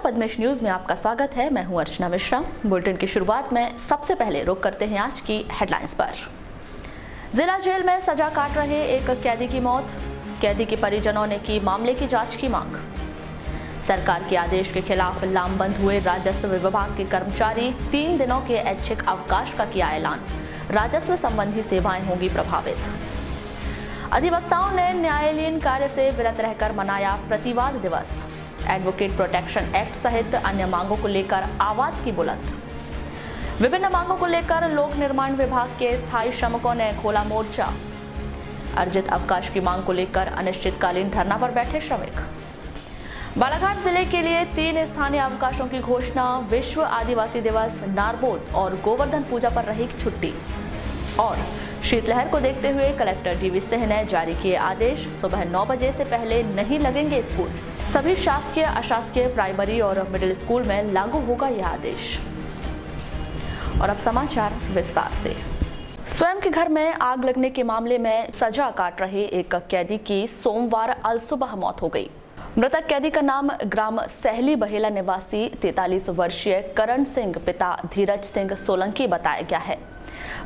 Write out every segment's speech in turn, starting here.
Padmesh news में आपका स्वागत है। मैं हूं अर्चना मिश्रा। बुलेटिन की शुरुआत में सबसे पहले रुक करते हैं आज की हेडलाइंस पर। जिला जेल में सजा काट रहे एक कैदी की मौत, कैदी के परिजनों ने की मामले की जांच की मांग। सरकार के आदेश के खिलाफ लामबंद हुए राजस्व विभाग के कर्मचारी 3 दिनों के ऐच्छिक अवकाश का किया ऐलान, राजस्व संबंधी सेवाएं होंगी प्रभावित। अधिवक्ताओं ने न्यायालयीन कार्य से विरत रहकर मनाया प्रतिवाद दिवस। एडवोकेट प्रोटेक्शन एक्ट सहित अन्य मांगों को लेकर आवाज की बुलंद। विभिन्न मांगों को लेकर लोक निर्माण विभाग के स्थायी श्रमिकों ने खोला मोर्चा। अर्जित अवकाश की मांग को लेकर अनिश्चितकालीन धरना पर बैठे श्रमिक। बालाघाट जिले के लिए 3 स्थानीय अवकाशों की घोषणा। विश्व आदिवासी दिवस, नारबोद और गोवर्धन पूजा पर रहेगी छुट्टी। और शीतलहर को देखते हुए कलेक्टर डीवी सिंह ने जारी किए आदेश, सुबह 9 बजे से पहले नहीं लगेंगे स्कूल। सभी शासकीय, अशासकीय प्राइमरी और मिडिल स्कूल में लागू होगा यह आदेश। और अब समाचार विस्तार से। स्वयं के घर में आग लगने के मामले में सजा काट रहे एक कैदी की सोमवार अलसुबह मौत हो गई। मृतक कैदी का नाम ग्राम सहली बहेला निवासी 43 वर्षीय करण सिंह पिता धीरज सिंह सोलंकी बताया गया है।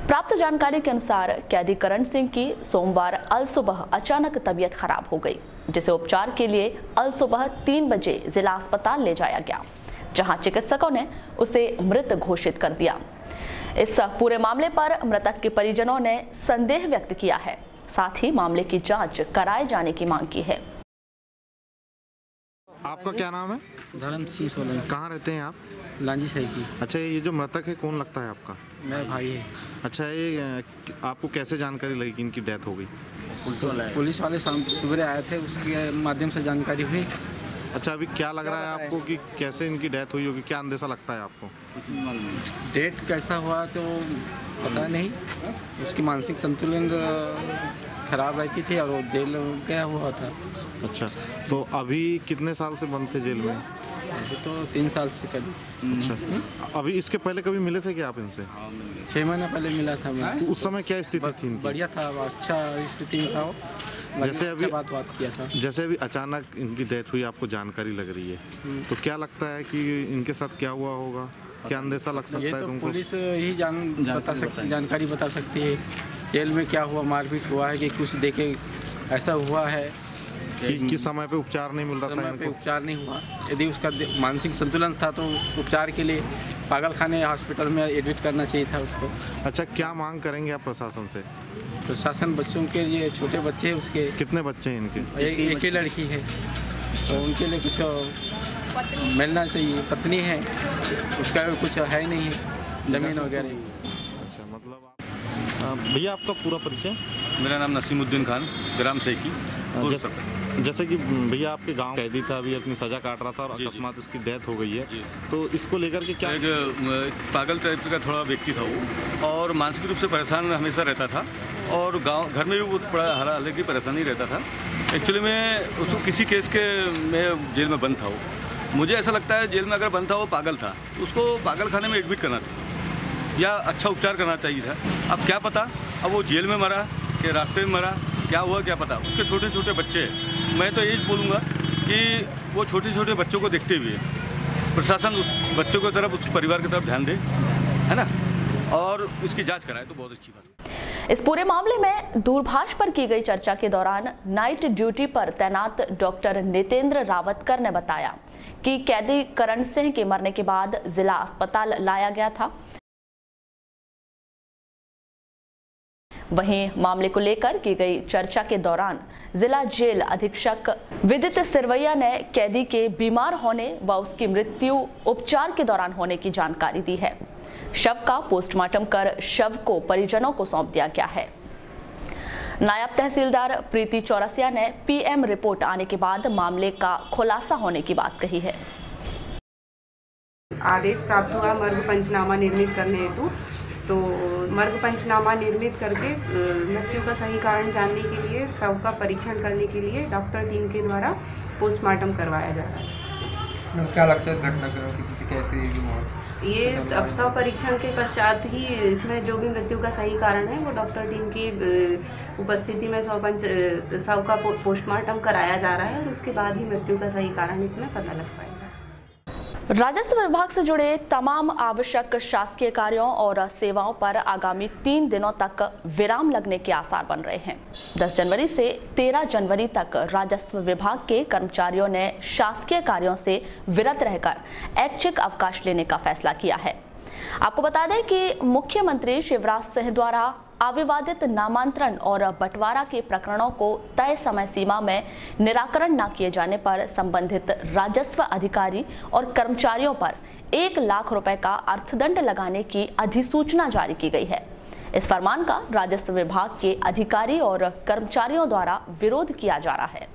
प्राप्त जानकारी के अनुसार कैदी करण सिंह की सोमवार अलसुबह अचानक तबीयत खराब हो गई, जिसे उपचार के लिए अलसुबह 3 बजे जिला अस्पताल ले जाया गया, जहां चिकित्सकों ने उसे मृत घोषित कर दिया। इस पूरे मामले पर मृतक के परिजनों ने संदेह व्यक्त किया है, साथ ही मामले की जांच कराए जाने की मांग की है। आपका क्या नाम है? धर्म सिंह सोलंकी। कहाँ रहते हैं आप? लांजी साई की। अच्छा, ये जो मृतक है कौन लगता है आपका? मेरा भाई है। अच्छा, ये आपको कैसे जानकारी लगी कि इनकी डेथ हो गई? पुलिस वाले सुबह आए थे, उसके माध्यम से जानकारी हुई। अच्छा, अभी क्या लग रहा है आपको कि कैसे इनकी डेथ हुई होगी? क्या अंदेशा लगता है आपको? डेट कैसा हुआ तो पता नहीं। उसकी मानसिक संतुलन खराब रहती थी और वो जेल गया हुआ था। अच्छा, तो अभी कितने साल से बंद थे जेल में? अभी तो 3 साल से करीब। अच्छा, अभी इसके पहले कभी मिले थे क्या आप इनसे? 6 महीने पहले मिला था मैं। उस समय क्या स्थिति थी इनकी? बढ़िया था, अच्छा स्थिति में था वो। जैसे अभी बात किया था। जैसे अभी अचानक इनकी डेथ हुई, आपको जानकारी लग रही है, तो क्या लगता है कि इनके साथ क्या हुआ होगा? क्या अंदेशा लग सकता है तुमको? पुलिस ही जानकारी बता सकती है। जेल में क्या हुआ, मारपीट हुआ है कि कुछ देखे ऐसा हुआ है कि किस समय पे उपचार नहीं मिल रहा था इनको? उपचार नहीं हुआ। यदि उसका मानसिक संतुलन था तो उपचार के लिए पागलखाने हॉस्पिटल में एडमिट करना चाहिए था उसको। अच्छा, क्या मांग करेंगे आप प्रशासन से? प्रशासन बच्चों के लिए, छोटे बच्चे उसके। कितने बच्चे हैं इनके? एक ही लड़की है, तो उनके लिए कुछ मिलना चाहिए। पत्नी है, उसका कुछ है नहीं, जमीन वगैरह। अच्छा, मतलब भैया आपका पूरा परिचय? मेरा नाम नसीमुद्दीन खान, ग्राम सेकी। जैसे कि भैया आपके गांव कैदी था, अभी अपनी सजा काट रहा था और अकस्मात इसकी डेथ हो गई है, तो इसको लेकर के क्या? एक पागल टाइप का थोड़ा व्यक्ति था वो, और मानसिक रूप से परेशान हमेशा रहता था, और गांव घर में भी वो बड़ा हालांकि परेशानी रहता था। एक्चुअली में उसको किसी केस के में जेल में बंद था वो। मुझे ऐसा लगता है जेल में अगर बंद था, वो पागल था, उसको पागल खाने में एडमिट करना था या अच्छा उपचार करना चाहिए था। अब क्या पता, अब वो जेल में मरा कि रास्ते में मरा, क्या हुआ क्या पता। उसके छोटे छोटे बच्चे हैं। मैं तो यही बोलूँगा कि वो छोटे छोटे बच्चों को देखते हुए प्रशासन उस बच्चों की तरफ, उस परिवार की तरफ ध्यान दे, है ना, और इसकी जांच कराए तो बहुत अच्छी बात है। इस पूरे मामले में दूरभाष पर की गई चर्चा के दौरान नाइट ड्यूटी पर तैनात डॉक्टर नितेंद्र रावतकर ने बताया कि कैदी करण सिंह के मरने के बाद जिला अस्पताल लाया गया था। वहीं मामले को लेकर की गई चर्चा के दौरान जिला जेल अधीक्षक विदित सिरवैया ने कैदी के बीमार होने व उसकी मृत्यु उपचार के दौरान होने की जानकारी दी है। शव का पोस्टमार्टम कर शव को परिजनों को सौंप दिया गया है। नायब तहसीलदार प्रीति चौरसिया ने पीएम रिपोर्ट आने के बाद मामले का खुलासा होने की बात कही है। आदेश प्राप्त हुआ मर्ग पंचनामा निर्मित करने हेतु, तो मर्ग पंचनामा निर्मित करके मृत्यु का सही कारण जानने के लिए, शव का परीक्षण करने के लिए डॉक्टर टीम के द्वारा पोस्टमार्टम करवाया जा रहा है। क्या लगता है घटना कैसे मौत? ये अब शव परीक्षण के पश्चात ही इसमें जो भी मृत्यु का सही कारण है वो डॉक्टर टीम की उपस्थिति में शव का पोस्टमार्टम कराया जा रहा है, और उसके बाद ही मृत्यु का सही कारण इसमें पता लग पाएगा। राजस्व विभाग से जुड़े तमाम आवश्यक शासकीय कार्यों और सेवाओं पर आगामी 3 दिनों तक विराम लगने के आसार बन रहे हैं। 10 जनवरी से 13 जनवरी तक राजस्व विभाग के कर्मचारियों ने शासकीय कार्यों से विरत रहकर ऐच्छिक अवकाश लेने का फैसला किया है। आपको बता दें कि मुख्यमंत्री शिवराज सिंह द्वारा अविवादित नामांतरण और बंटवारा के प्रकरणों को तय समय सीमा में निराकरण न किए जाने पर संबंधित राजस्व अधिकारी और कर्मचारियों पर 1 लाख रुपए का अर्थदंड लगाने की अधिसूचना जारी की गई है। इस फरमान का राजस्व विभाग के अधिकारी और कर्मचारियों द्वारा विरोध किया जा रहा है।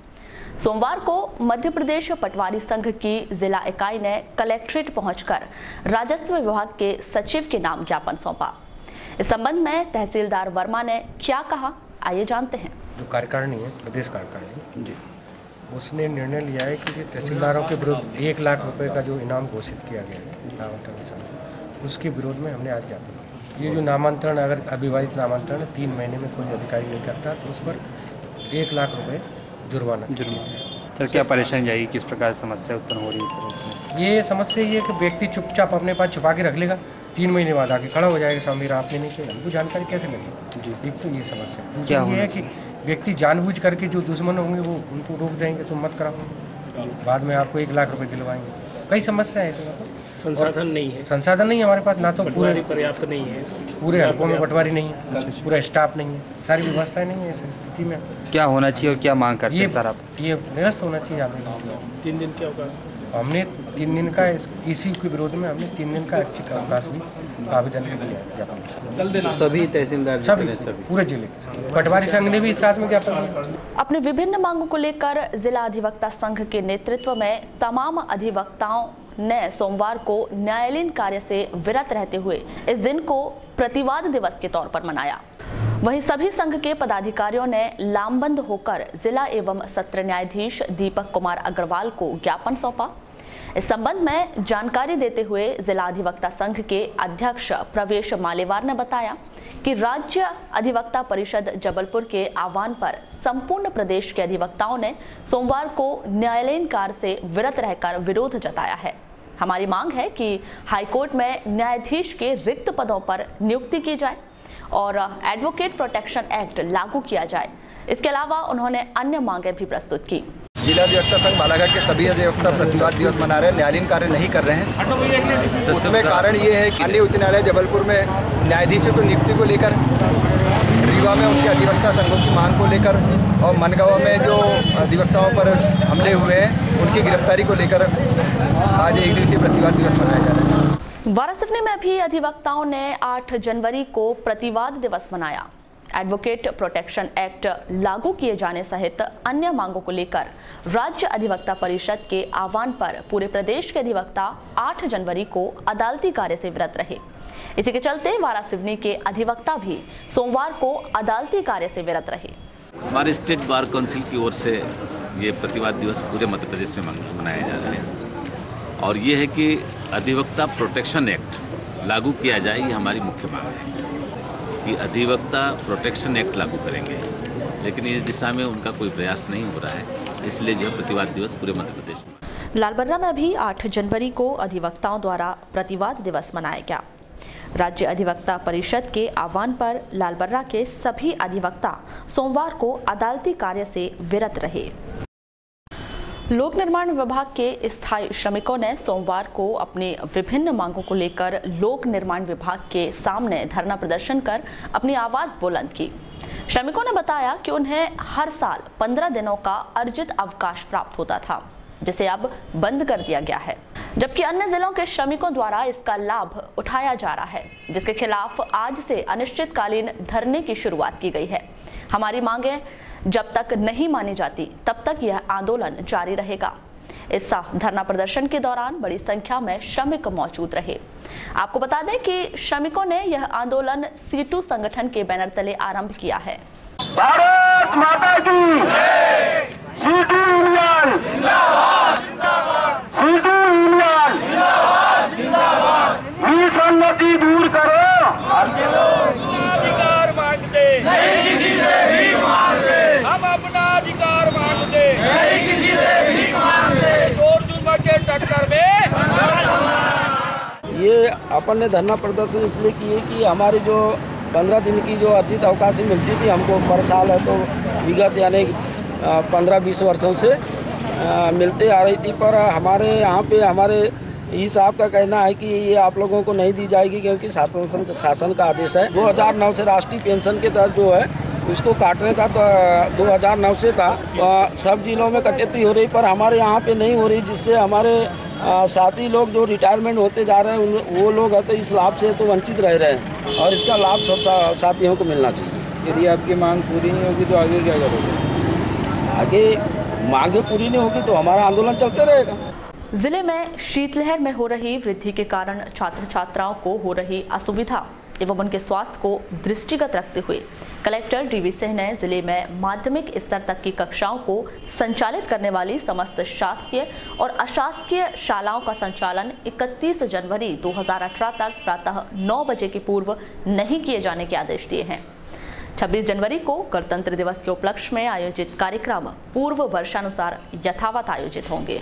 सोमवार को मध्य प्रदेश पटवारी संघ की जिला इकाई ने कलेक्ट्रेट पहुंचकर राजस्व विभाग के सचिव के नाम ज्ञापन सौंपा। इस संबंध में तहसीलदार वर्मा ने क्या कहा, आइए जानते हैं। जो कार्यकारिणी है, प्रदेश कार्यकारिणी जी, उसने निर्णय लिया है कि तहसीलदारों के विरुद्ध 1 लाख रुपए का जो इनाम घोषित किया गया है नामांतरण के साथ, उसके विरोध में हमने आज ज्ञापन किया। ये जो नामांतरण, अगर अविवादित नामांतरण 3 महीने में कोई अधिकारी नहीं करता तो उस पर 1 लाख रुपए जुर्माना। सर, क्या परेशानी जाएगी, किस प्रकार समस्या उत्पन्न हो रही है सर? ये समस्या ये है कि व्यक्ति चुपचाप अपने पास छुपा के रख लेगा, 3 महीने बाद आके खड़ा हो जाएगा सामने, आपने नहीं किया, हमको जानकारी कैसे मिलेगी? एक तो ये समस्या। दूसरी ये है कि व्यक्ति जानबूझ करके जो दुश्मन होंगे वो उनको रोक देंगे, तुम मत कराओ, बाद में आपको 1 लाख रुपए दिलवाएंगे। कई समस्या है इसमें। संसाधन नहीं है, संसाधन नहीं है हमारे पास, ना तो पूरे पर्याप्त नहीं है, पूरे हल्कों में पटवारी नहीं है, पूरा स्टाफ नहीं है, सारी व्यवस्थाएं नहीं है। इस स्थिति में क्या होना चाहिए और क्या मांग करते हैं सर आप? ये निरस्त होना चाहिए। आप 3 दिन के अवकाश, हमने 3 दिन का इसी के विरोध में हमने 3 दिन का ऐच्छिक अवकाश भी आवेदन किया। सभी तहसीलदार, सभी पूरे जिले के पटवारी संघ ने भी साथ में ज्ञापन दिया। अपनी विभिन्न मांगों को लेकर जिला अधिवक्ता संघ के नेतृत्व में तमाम अधिवक्ताओं ने सोमवार को न्यायालयीन कार्य से विरत रहते हुए इस दिन को प्रतिवाद दिवस के तौर पर मनाया। वहीं सभी संघ के पदाधिकारियों ने लामबंद होकर जिला एवं सत्र न्यायाधीश दीपक कुमार अग्रवाल को ज्ञापन सौंपा। इस संबंध में जानकारी देते हुए जिला अधिवक्ता संघ के अध्यक्ष प्रवेश मालेवार ने बताया कि राज्य अधिवक्ता परिषद जबलपुर के आह्वान पर संपूर्ण प्रदेश के अधिवक्ताओं ने सोमवार को न्यायालयीन कार्य से विरत रहकर विरोध जताया है। हमारी मांग है कि हाईकोर्ट में न्यायाधीश के रिक्त पदों पर नियुक्ति की जाए और एडवोकेट प्रोटेक्शन एक्ट लागू किया जाए। इसके अलावा उन्होंने अन्य मांगे भी प्रस्तुत की। जिला अधिवक्ता संघ बालाघाट के सभी अधिवक्ता प्रतिवाद दिवस मना रहे हैं, न्यायालयीन कार्य नहीं कर रहे हैं। उसमें कारण ये है कि माननीय उच्च न्यायालय जबलपुर में न्यायाधीशों की नियुक्ति को लेकर, रीवा में उनके अधिवक्ता संघों की मांग को लेकर और मनगांव में जो अधिवक्ताओं पर हमले हुए हैं उनकी गिरफ्तारी को लेकर आज 1 दिवसीय प्रतिवाद दिवस मनाया जा रहा है। वारासिवनी में भी अधिवक्ताओं ने 8 जनवरी को प्रतिवाद दिवस मनाया। एडवोकेट प्रोटेक्शन एक्ट लागू किए जाने सहित अन्य मांगों को लेकर राज्य अधिवक्ता परिषद के आह्वान पर पूरे प्रदेश के अधिवक्ता 8 जनवरी को अदालती कार्य से विरत रहे। इसी के चलते वारासिवनी के अधिवक्ता भी सोमवार को अदालती कार्य से विरत रहे। हमारे स्टेट बार काउंसिल की ओर से ये प्रतिवाद दिवस पूरे मध्य प्रदेश में मनाया जा रहा है और ये है कि अधिवक्ता प्रोटेक्शन एक्ट लागू किया जाए, ये हमारी मुख्य मांग है कि अधिवक्ता प्रोटेक्शन एक्ट लागू करेंगे, लेकिन इस दिशा में उनका कोई प्रयास नहीं हो रहा है, इसलिए जो है प्रतिवाद दिवस पूरे मध्य प्रदेश में। लालबर्रा में भी 8 जनवरी को अधिवक्ताओं द्वारा प्रतिवाद दिवस मनाया गया। राज्य अधिवक्ता परिषद के आह्वान पर लालबर्रा के सभी अधिवक्ता सोमवार को अदालती कार्य से विरत रहे। लोक निर्माण विभाग के स्थायी श्रमिकों ने सोमवार को अपनी विभिन्न मांगों को लेकर लोक निर्माण विभाग के सामने धरना प्रदर्शन कर अपनी आवाज बुलंद की। श्रमिकों ने बताया कि उन्हें हर साल 15 दिनों का अर्जित अवकाश प्राप्त होता था, जिसे अब बंद कर दिया गया है, जबकि अन्य जिलों के श्रमिकों द्वारा इसका लाभ उठाया जा रहा है, जिसके खिलाफ आज से अनिश्चितकालीन धरने की शुरुआत की गई है। हमारी मांगें जब तक नहीं मानी जाती तब तक यह आंदोलन जारी रहेगा। इस धरना प्रदर्शन के दौरान बड़ी संख्या में श्रमिक मौजूद रहे। आपको बता दें कि श्रमिकों ने यह आंदोलन सीटू संगठन के बैनर तले आरंभ किया है। भारत माता की सीटू यूनियन जिंदाबाद, सीटू यूनियन जिंदाबाद, जिंदाबाद। विसंगति दूर करो, अधिकार मांगते नहीं किसी से भीख मांगते, हम अपना अधिकार मांगते नहीं किसी से भीख मांगते। चोर जुल्म के टक्कर में ये अपन ने धरना प्रदर्शन इसलिए किए कि हमारे जो 15 दिन की जो अर्जित अवकाश मिलती थी हमको पर साल है, तो विगत यानी 15-20 वर्षों से मिलते आ रही थी, पर हमारे यहाँ पे हमारे ई साहब का कहना है कि ये आप लोगों को नहीं दी जाएगी, क्योंकि शासन का आदेश है। 2009 से राष्ट्रीय पेंशन के तहत जो है उसको काटने का, तो 2009 से था, सब जिलों में कटौती हो रही, पर हमारे यहाँ पे नहीं हो रही, जिससे हमारे साथी लोग जो रिटायरमेंट होते जा रहे हैं वो लोग है तो इस लाभ से तो वंचित रह रहे हैं, और इसका लाभ सब साथियों को मिलना चाहिए। यदि आपकी मांग पूरी नहीं होगी तो आगे क्या करोगे? आगे मांगे पूरी नहीं होगी तो हमारा आंदोलन चलते रहेगा। जिले में शीतलहर में हो रही वृद्धि के कारण छात्र छात्राओं को हो रही असुविधा एवं उनके स्वास्थ्य को दृष्टिगत रखते हुए कलेक्टर डीवी सिंह ने जिले में माध्यमिक स्तर तक की कक्षाओं को संचालित करने वाली समस्त शासकीय और अशासकीय शालाओं का संचालन 31 जनवरी 2018 तक प्रातः 9 बजे के पूर्व नहीं किए जाने के आदेश दिए हैं। 26 जनवरी को गणतंत्र दिवस के उपलक्ष्य में आयोजित कार्यक्रम पूर्व वर्षानुसार यथावत आयोजित होंगे।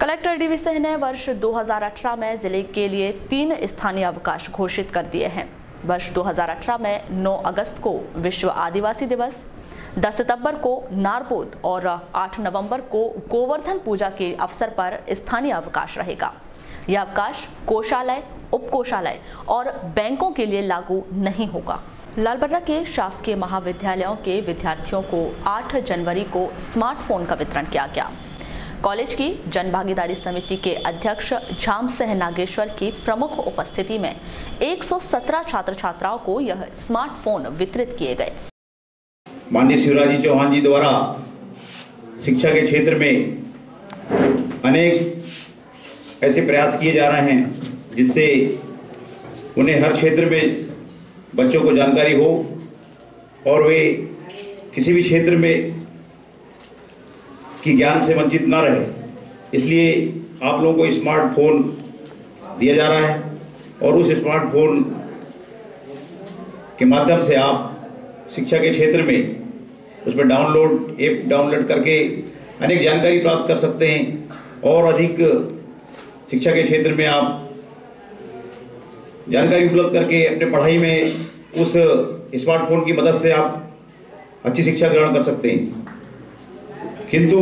कलेक्टर डीवी सिंह ने वर्ष 2018 में जिले के लिए 3 स्थानीय अवकाश घोषित कर दिए हैं। वर्ष 2018 में 9 अगस्त को विश्व आदिवासी दिवस, 10 सितंबर को नारपोद और 8 नवंबर को गोवर्धन पूजा के अवसर पर स्थानीय अवकाश रहेगा। यह अवकाश कोषालय, उपकोषालय और बैंकों के लिए लागू नहीं होगा। लालबर्रा के शासकीय महाविद्यालयों के विद्यार्थियों को 8 जनवरी को स्मार्टफोन का वितरण किया गया। कॉलेज की जन भागीदारी समिति के अध्यक्ष झाम सिंह नागेश्वर की प्रमुख उपस्थिति में 117 छात्र छात्राओं को यह स्मार्टफोन वितरित किए गए। माननीय शिवराज जी चौहान जी द्वारा शिक्षा के क्षेत्र में अनेक ऐसे प्रयास किए जा रहे हैं जिससे उन्हें हर क्षेत्र में बच्चों को जानकारी हो और वे किसी भी क्षेत्र में की ज्ञान से वंचित ना रहे। इसलिए आप लोगों को स्मार्टफोन दिया जा रहा है और उस स्मार्टफोन के माध्यम से आप शिक्षा के क्षेत्र में उसमें ऐप डाउनलोड करके अनेक जानकारी प्राप्त कर सकते हैं और अधिक शिक्षा के क्षेत्र में आप जानकारी उपलब्ध करके अपने पढ़ाई में उस स्मार्टफोन की मदद से आप अच्छी शिक्षा ग्रहण कर सकते हैं। किंतु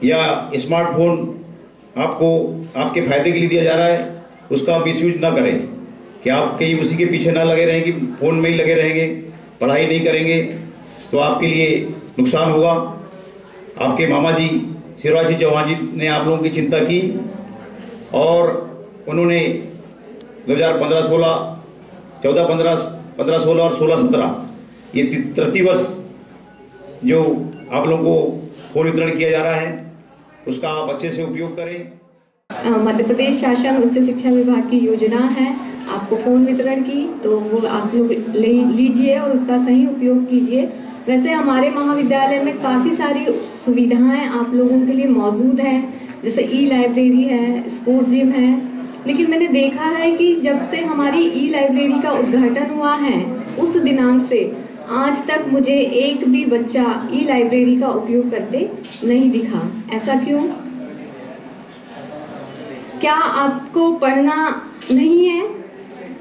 यह स्मार्टफोन आपको आपके फायदे के लिए दिया जा रहा है, उसका मिसयूज ना करें कि आप कहीं उसी के पीछे ना लगे रहें कि फ़ोन में ही लगे रहेंगे, पढ़ाई नहीं करेंगे तो आपके लिए नुकसान होगा। आपके मामा जी शिवराज जी चौहान जी ने आप लोगों की चिंता की और उन्होंने 2015-16, 14-15, 15-16 और 16-17 ये तृतीय वर्ष जो आप लोगों को फोन वितरण किया जा रहा है उसका आप अच्छे से उपयोग करें। मध्य प्रदेश शासन उच्च शिक्षा विभाग की योजना है आपको फोन वितरण की, तो वो आप लोग लीजिए और उसका सही उपयोग कीजिए। वैसे हमारे महाविद्यालय में काफ़ी सारी सुविधाएं आप लोगों के लिए मौजूद हैं, जैसे ई लाइब्रेरी है, स्पोर्ट जिम है, लेकिन मैंने देखा है कि जब से हमारी ई लाइब्रेरी का उद्घाटन हुआ है उस दिनांक से आज तक मुझे एक भी बच्चा ई लाइब्रेरी का उपयोग करते नहीं दिखा। ऐसा क्यों? क्या आपको पढ़ना नहीं है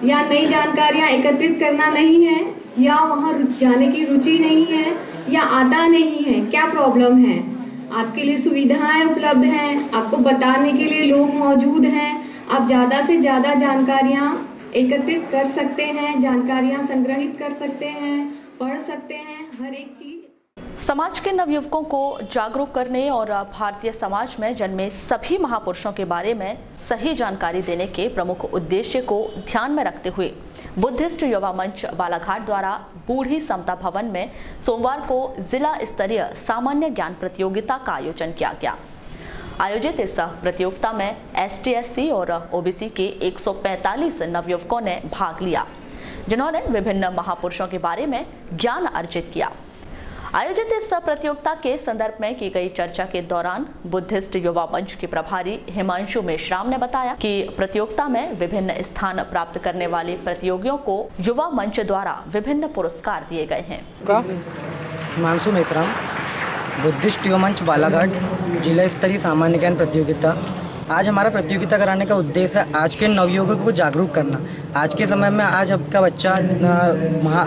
या नई जानकारियां एकत्रित करना नहीं है या वहां जाने की रुचि नहीं है या आता नहीं है? क्या प्रॉब्लम है? आपके लिए सुविधाएं उपलब्ध हैं, आपको बताने के लिए लोग मौजूद हैं, आप ज़्यादा से ज़्यादा जानकारियां एकत्रित कर सकते हैं, जानकारियां संग्रहित कर सकते हैं, पढ़ सकते हैं, हर एक चीज। समाज के नवयुवकों को जागरूक करने और भारतीय समाज में जन्मे सभी महापुरुषों के बारे में सही जानकारी देने के प्रमुख उद्देश्य को ध्यान में रखते हुए बुद्धिस्ट युवा मंच बालाघाट द्वारा बूढ़ी समता भवन में सोमवार को जिला स्तरीय सामान्य ज्ञान प्रतियोगिता का आयोजन किया गया। आयोजित इस प्रतियोगिता में ST/SC और OBC के 145 नवयुवकों ने भाग लिया, जिन्होंने विभिन्न महापुरुषों के बारे में ज्ञान अर्जित किया। आयोजित इस प्रतियोगिता के संदर्भ में की गई चर्चा के दौरान बुद्धिस्ट युवा मंच के प्रभारी हिमांशु मेश्राम ने बताया कि प्रतियोगिता में विभिन्न स्थान प्राप्त करने वाले प्रतियोगियों को युवा मंच द्वारा विभिन्न पुरस्कार दिए गए हैं। हिमांशु मेश्राम, बुद्धिस्ट युवा मंच बालाघाट जिला स्तरीय सामान्य ज्ञान प्रतियोगिता आज हमारा प्रतियोगिता कराने का उद्देश्य है आज के नवयुवकों को जागरूक करना। आज के समय में आज आपका बच्चा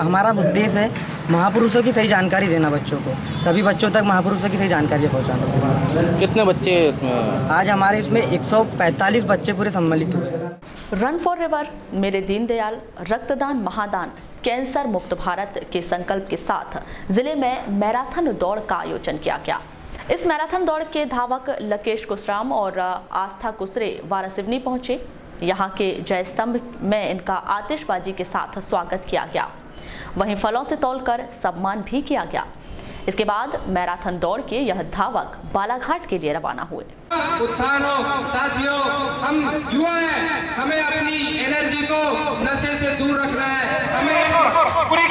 हमारा उद्देश्य है महापुरुषों की सही जानकारी देना, बच्चों को सभी बच्चों तक महापुरुषों की सही जानकारी पहुंचाना। कितने बच्चे आज हमारे इसमें 145 बच्चे पूरे सम्मिलित हुए। रन फॉर रिवर, मेरे दीनदयाल, रक्तदान महादान, कैंसर मुक्त भारत के संकल्प के साथ जिले में मैराथन दौड़ का आयोजन किया गया। इस मैराथन दौड़ के धावक लकेश कुसराम और आस्था कुसरे वारासिवनी पहुंचे। यहां के जय स्तंभ में इनका आतिशबाजी के साथ स्वागत किया गया, वहीं फलों से तौलकर सम्मान भी किया गया। इसके बाद मैराथन दौड़ के यह धावक बालाघाट के लिए रवाना हुए। उत्थान हो साथियों, हम युवा हैं, हमें अपनी एनर्जी को नशे से दूर रखना है। हमें पूरी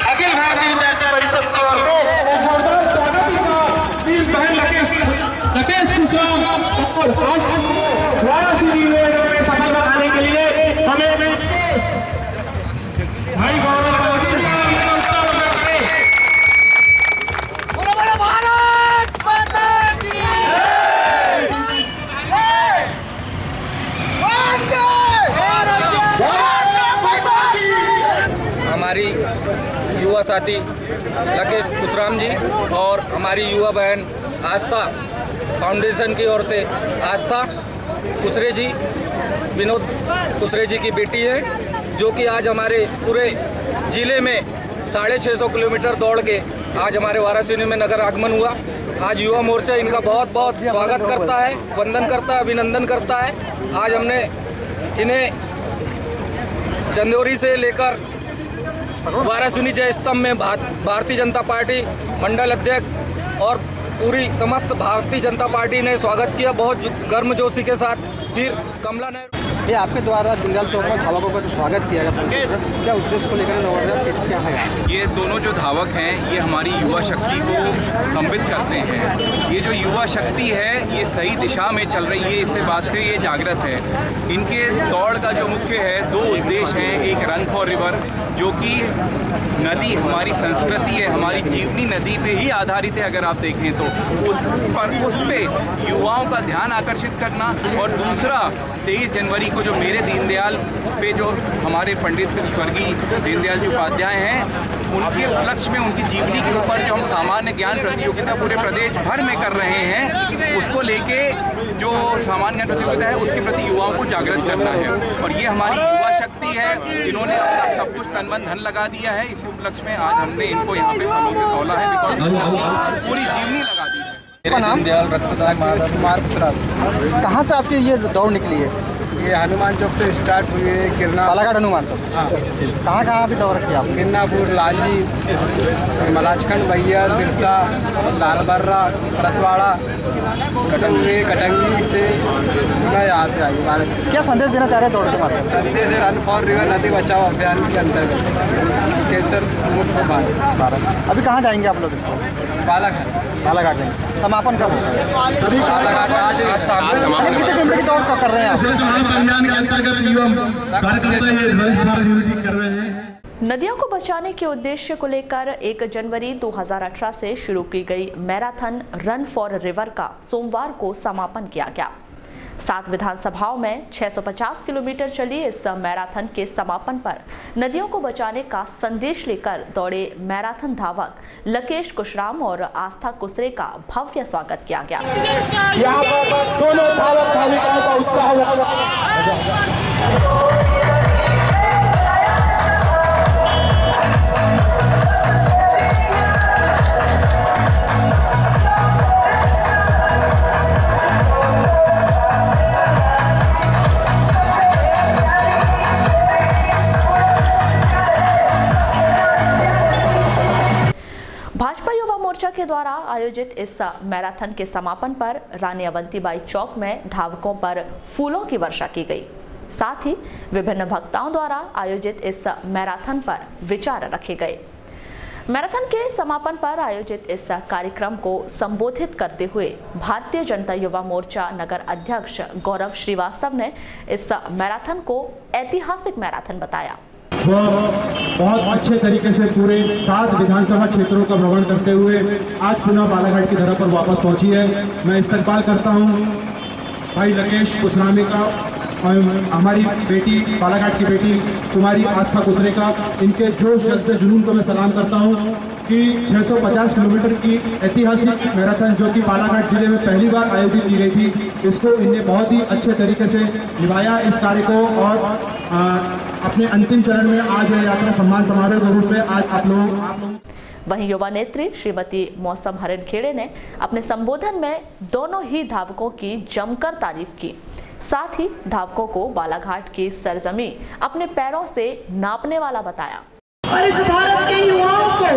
अखिल भारतीय विद्यार्थी परिषद की ओर लकेश कुसराम और वारासिवनी में सफल बनाने के लिए हमें भाई गौरव हमारी युवा साथी लकेश कुसराम जी और हमारी युवा बहन आस्था फाउंडेशन की ओर से आस्था कुसरे जी, विनोद कुसरे जी की बेटी है, जो कि आज हमारे पूरे जिले में 650 किलोमीटर दौड़ के आज हमारे वारासिवनी में नगर आगमन हुआ। आज युवा मोर्चा इनका बहुत बहुत स्वागत करता है, वंदन करता है, अभिनंदन करता है। आज हमने इन्हें चंदौरी से लेकर वारासिवनी जय स्तंभ में भारतीय जनता पार्टी मंडल अध्यक्ष और पूरी समस्त भारतीय जनता पार्टी ने स्वागत किया बहुत गर्मजोशी के साथ। फिर कमला नेहरू, ये आपके द्वारा दीनदयाल चौक पर धावकों का स्वागत किया गया, क्या उद्देश्य को लेकर क्या है? ये दोनों जो धावक हैं ये हमारी युवा शक्ति को स्तंभित करते हैं। ये जो युवा शक्ति है ये सही दिशा में चल रही है, इस बात से ये जागृत है। इनके दौड़ का जो मुख्य है 2 उद्देश्य हैं। एक रन फॉर रिवर, जो कि नदी हमारी संस्कृति है, हमारी जीवनी नदी पे ही आधारित है। अगर आप देखें तो उस पे युवाओं का ध्यान आकर्षित करना, और दूसरा 23 जनवरी को जो मेरे दीनदयाल पे जो हमारे पंडित स्वर्गीय दीनदयाल जी उपाध्याय हैं, उनके उपलक्ष्य में उनकी जीवनी के ऊपर जो हम सामान्य ज्ञान प्रतियोगिता पूरे प्रदेश भर में कर रहे हैं, उसको लेके जो सामान्य ज्ञान प्रतियोगिता है उसके प्रति युवाओं को जागृत करना है। और ये हमारी युवा शक्ति है, इन्होंने अपना सब कुछ तन मन धन लगा दिया है। इसी उपलक्ष्य में आज हमने इनको यहाँ पे फलों से तौला है, बिकॉज पूरी जीवनी लगा दी है। मेरा नाम दीनदयाल रक्तदान कुमार कुसराम। कहाँ से आपकी ये दौड़ निकली है? ये हनुमान चौक से स्टार्ट हुई है, किरना बालाघाट हनुमान चौक। हाँ, कहाँ भी दौड़ रखी आप? किरनापुर, लालजी, मलाजखंड, भैया, बिरसा, लालबर्रा, रसवाड़ा, कटंगी से मैं यहाँ पे आई वाराणसी। क्या संदेश देना चाह रहे हैं दौड़ के माध्यम? संदेश है रन फॉर रिवर नदी बचाओ अभियान के अंतर्गत कैंसर मुक्त भारत। अभी कहाँ जाएंगे आप लोग? बालाघाट जाएंगे। समापन कब होगा? बालाघाट आज कितने किलोमीटर की दौड़ कर रहे हैं आप? नदियों को बचाने के उद्देश्य को लेकर 1 जनवरी 2018 से शुरू की गई मैराथन रन फॉर रिवर का सोमवार को समापन किया गया। 7 विधानसभाओं में 650 किलोमीटर चली इस मैराथन के समापन पर नदियों को बचाने का संदेश लेकर दौड़े मैराथन धावक लकेश कुसराम और आस्था कुसरे का भव्य स्वागत किया गया। यहाँ पर दोनों धावक धाविकाओं का उत्साह भाजपा युवा मोर्चा के द्वारा आयोजित इस मैराथन के समापन पर रानी अवंतीबाई चौक में धावकों पर फूलों की वर्षा की गई। साथ ही विभिन्न वक्ताओं द्वारा आयोजित इस मैराथन पर विचार रखे गए। मैराथन के समापन पर आयोजित इस कार्यक्रम को संबोधित करते हुए भारतीय जनता युवा मोर्चा नगर अध्यक्ष गौरव श्रीवास्तव ने इस मैराथन को ऐतिहासिक मैराथन बताया। बहुत अच्छे तरीके से पूरे 7 विधानसभा क्षेत्रों का भ्रमण करते हुए आज पुनः बालाघाट की धरा पर वापस पहुंची है। मैं इस्तकबाल करता हूं भाई लकेश कुशरामी का और हमारी बेटी बालाघाट की बेटी कुमारी आस्था कुसरे का। इनके जोश जज्बे जुनून को मैं सलाम करता हूं कि 650 किलोमीटर की ऐतिहासिक मैराथन जो कि बालाघाट जिले में पहली बार आयोजित की गई थी, इसको इनने बहुत ही अच्छे तरीके से निभाया इस कार्य को। और अपने अंतिम चरण में आज यात्रा सम्मान समारोह के रूप में आज आप लोग वहीं युवा नेत्री श्रीमती मौसम हरनखेड़े ने अपने संबोधन में दोनों ही धावकों की जमकर तारीफ की। साथ ही धावकों को बालाघाट की सरजमी अपने पैरों से नापने वाला बताया। और इस भारत के युवाओं को,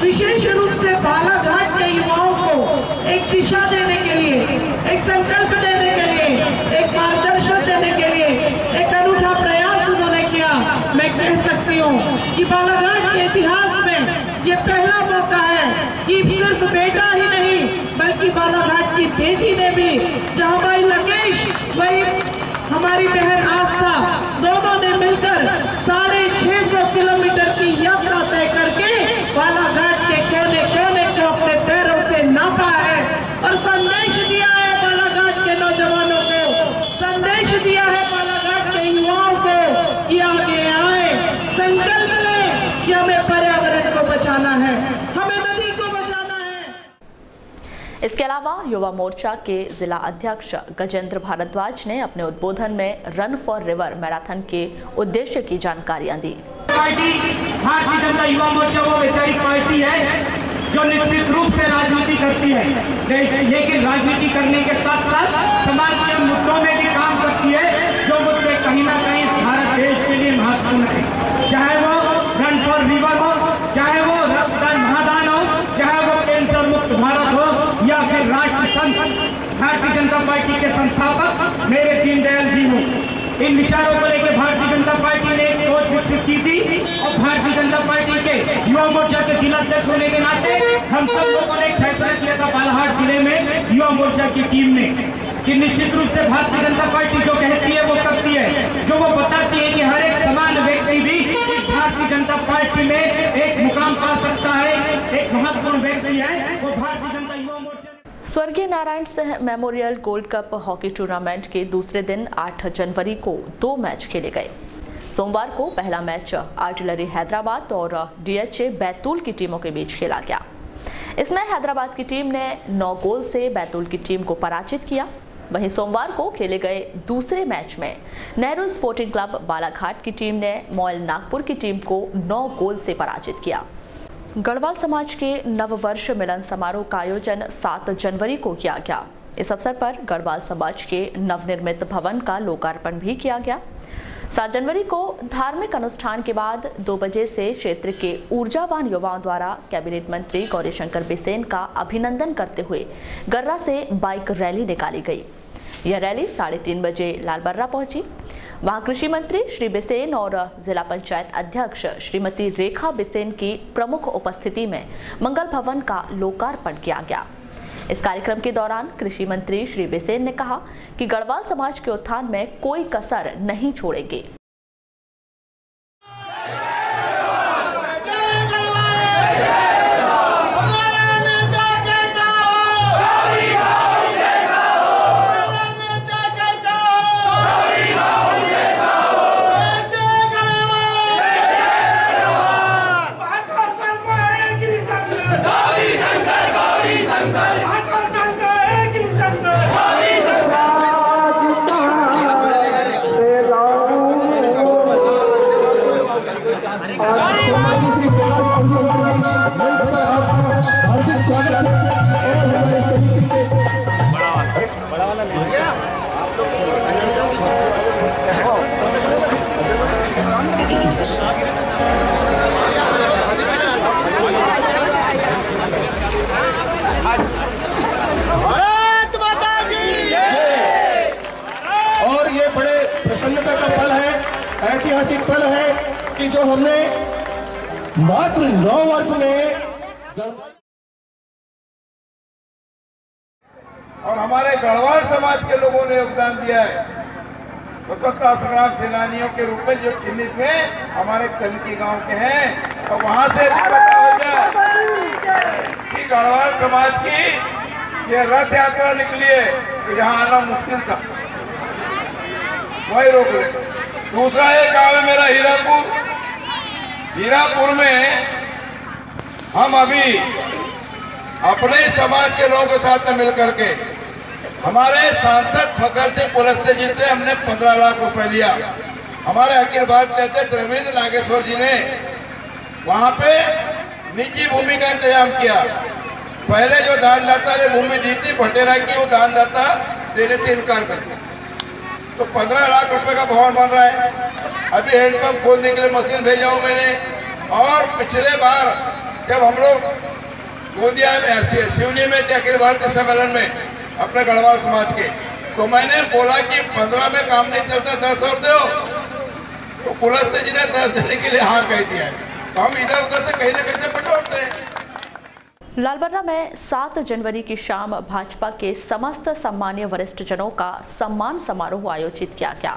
विशेष रूप से बालाघाट के युवाओं को एक दिशा देने के लिए, एक संकल्प देने के लिए, एक मार्गदर्शन देने के लिए एक अनूठा प्रयास उन्होंने किया। मैं कह सकती हूँ कि बालाघाट के इतिहास में ये पहला मौका है कि सिर्फ बेटा ही नहीं बल्कि बालाघाट की बेटी ने भी, जहाँ भाई लकेश वही हमारी बहन आस्था, दोनों ने मिलकर 650 किलोमीटर की यात्रा तय करके बालाघाट के कोने कोने को अपने पैरों से नापा है और संदेश दिया है बालाघाट के नौजवानों को, संदेश दिया है बालाघाट के युवाओं को कि आगे आए, संकल्प लें कि हमें पर्यावरण को बचाना है, हमें नदी को बचाना है। इसके अलावा युवा मोर्चा के जिला अध्यक्ष गजेंद्र भारद्वाज ने अपने उद्बोधन में रन फॉर रिवर मैराथन के उद्देश्य की जानकारियां दी। पार्टी भारतीय जनता युवा मोर्चा वो वैचारिक पार्टी है जो निश्चित रूप से राजनीति करती है, लेकिन राजनीति करने के साथ साथ समाज के मुद्दों में भी काम करती है, जो मुद्दे कहीं ना कहीं भारत देश के लिए महत्वपूर्ण है। चाहे वो रन फॉर रिवर हो, चाहे वो रक्तदान महादान हो, चाहे वो कैंसर मुक्त भारत हो, या फिर राष्ट्र संत भारतीय जनता पार्टी के संस्थापक मेरे दीनदयाल जी हो। इन विचारों को लेकर भारतीय जनता पार्टी ने एक सोच विकसित की थी और भारतीय जनता पार्टी के युवा मोर्चा के जिलाध्यक्ष होने के नाते हम सब लोगों ने फैसला किया था बालाघाट जिले में युवा मोर्चा की टीम ने कि निश्चित रूप से भारतीय जनता पार्टी जो कहती है वो करती है, जो वो बताती है कि हर एक समान व्यक्ति भी भारतीय जनता पार्टी में एक मुकाम पा सकता है, एक महत्वपूर्ण व्यक्ति है वो भारतीय जनता युवा मोर्चा। स्वर्गीय Narayan Singh memorial gold cup hockey tournament के दूसरे दिन 8 जनवरी को 2 मैच खेले गए। सोमवार को पहला मैच आर्टिलरी हैदराबाद और डीएचए बैतूल की टीमों के बीच खेला गया। इसमें हैदराबाद की टीम ने 9 गोल से बैतूल की टीम को पराजित किया। वहीं सोमवार को खेले गए दूसरे मैच में नेहरू स्पोर्टिंग क्लब बालाघाट की टीम ने मॉयल नागपुर की टीम को 9 गोल से पराजित किया। गढ़वाल समाज के नववर्ष मिलन समारोह का आयोजन 7 जनवरी को किया गया। इस अवसर पर गढ़वाल समाज के नवनिर्मित भवन का लोकार्पण भी किया गया। 7 जनवरी को धार्मिक अनुष्ठान के बाद 2 बजे से क्षेत्र के ऊर्जावान युवाओं द्वारा कैबिनेट मंत्री गौरीशंकर बिसेन का अभिनंदन करते हुए गर्रा से बाइक रैली निकाली गई। यह रैली 3:30 बजे लालबर्रा पहुंची। वहां कृषि मंत्री श्री बिसेन और जिला पंचायत अध्यक्ष श्रीमती रेखा बिसेन की प्रमुख उपस्थिति में मंगल भवन का लोकार्पण किया गया। इस कार्यक्रम के दौरान कृषि मंत्री श्री बिसेन ने कहा कि गढ़वाल समाज के उत्थान में कोई कसर नहीं छोड़ेंगे। और ये बड़े प्रसन्नता का पल है, ऐतिहासिक पल है कि जो हमने मात्र 9 वर्ष में और हमारे गढ़वाल समाज के लोगों ने योगदान दिया है। स्वतंत्रता संग्राम सेनानियों के रूप में जो चिन्हित हुए हमारे कलकी गांव के हैं, तो वहां से पता हो जाए कि गढ़वाल समाज की ये रथ यात्रा निकली है कि जहाँ आना मुश्किल था वही रोक ले। दूसरा एक गांव है मेरा हीरापुर। हीरापुर में हम अभी अपने समाज के लोगों के साथ में मिलकर के हमारे सांसद फकर सिंह कुलस्ते जी से हमने 15 लाख रुपए लिया। हमारे अखिल भारतीय अध्यक्ष रविंद्र नागेश्वर जी ने वहां पे निजी भूमि का इंतजाम किया। पहले जो दानदाता ने भूमि दी थी भटेरा की, वो दानदाता देने से इनकार कर दिया, तो 15 लाख रुपए का भवन बन रहा है। अभी हैंडपंप खोलने के लिए मशीन भेजा हूं मैंने। और पिछले बार जब हम लोग गोंदिया में सिवनी में थे अखिल भारतीय सम्मेलन में अपने गढ़वाल समाज के, तो मैंने बोला कि 15 में काम नहीं चलता 10 और दो, तो कुलस्ते जी ने 10 देने के लिए हाँ कह दिया है। तो हम इधर उधर से कहीं ना कहीं से बटोरते हैं। लालबर्रा में 7 जनवरी की शाम भाजपा के समस्त सम्मानीय वरिष्ठ जनों का सम्मान समारोह आयोजित किया गया।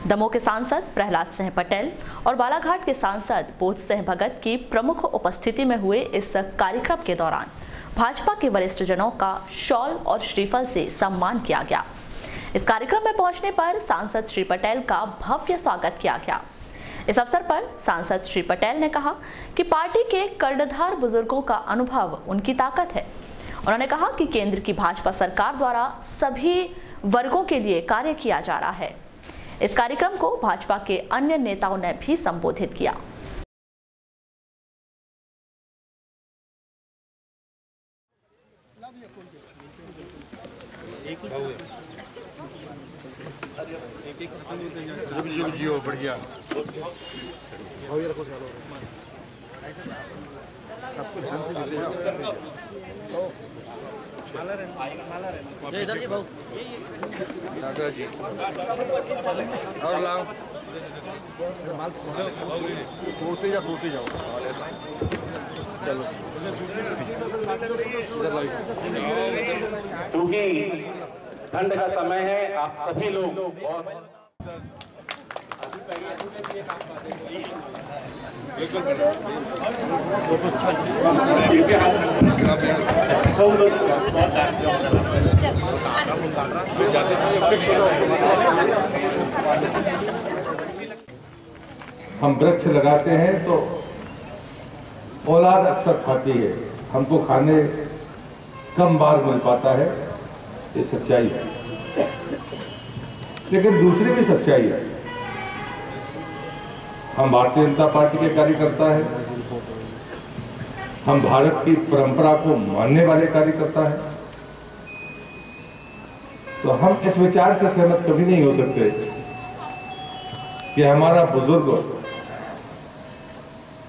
दमोह के सांसद प्रहलाद सिंह पटेल और बालाघाट के सांसद बोध सिंह भगत की प्रमुख उपस्थिति में हुए इस कार्यक्रम के दौरान भाजपा के वरिष्ठ जनों का शॉल और श्रीफल से सम्मान किया गया। इस कार्यक्रम में पहुंचने पर सांसद श्री पटेल का भव्य स्वागत किया गया। इस अवसर पर सांसद श्री पटेल ने कहा कि पार्टी के कर्णधार बुजुर्गों का अनुभव उनकी ताकत है। उन्होंने कहा कि केंद्र की भाजपा सरकार द्वारा सभी वर्गों के लिए कार्य किया जा रहा है। इस कार्यक्रम को भाजपा के अन्य नेताओं ने भी संबोधित किया। बढ़िया इधर जी भाऊ दादाजी और लाओ टूटते जाओ चलो क्योंकि ठंड का समय है, आप सभी लोग हम वृक्ष लगाते हैं तो औलाद अक्सर खाती है, हमको खाने कम बार मिल पाता है, ये सच्चाई है। लेकिन दूसरी भी सच्चाई है, हम भारतीय जनता पार्टी के कार्यकर्ता हैं, हम भारत की परंपरा को मानने वाले कार्यकर्ता हैं, तो हम इस विचार से सहमत कभी नहीं हो सकते कि हमारा बुजुर्ग